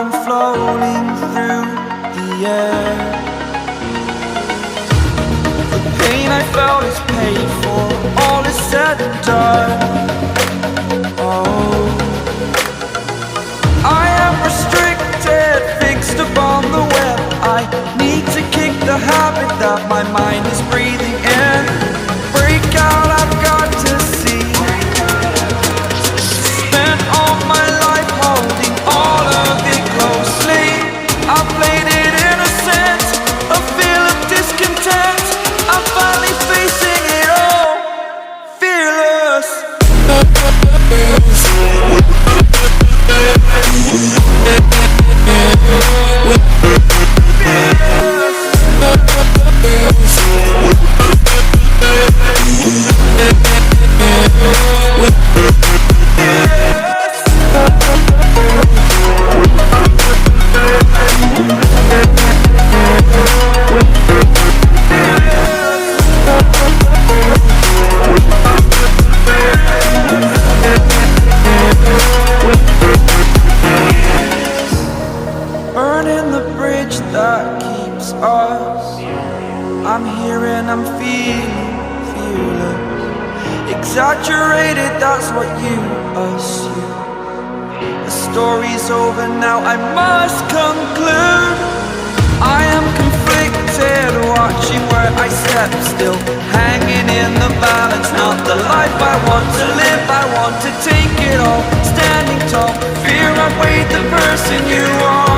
I'm floating through the air. The pain I felt is paid for, all is said and done. Oh, I am restricted, fixed upon the web. I need to kick the habit that my mind is breathing in. Break out, I've got to see. Spent all my life holding all of it closely. I played it innocent, a feel of discontent. I'm finally facing it all, fearless. Burning the bridge that keeps us. I'm here and I'm feeling fearless. Exaggerated, that's what you assume. The story's over now, I must conclude. I am conflicted, watching where I step still, hanging in the balance. Not the life I want to live, I want to take it all. Standing tall, fear I've weighed the person you are.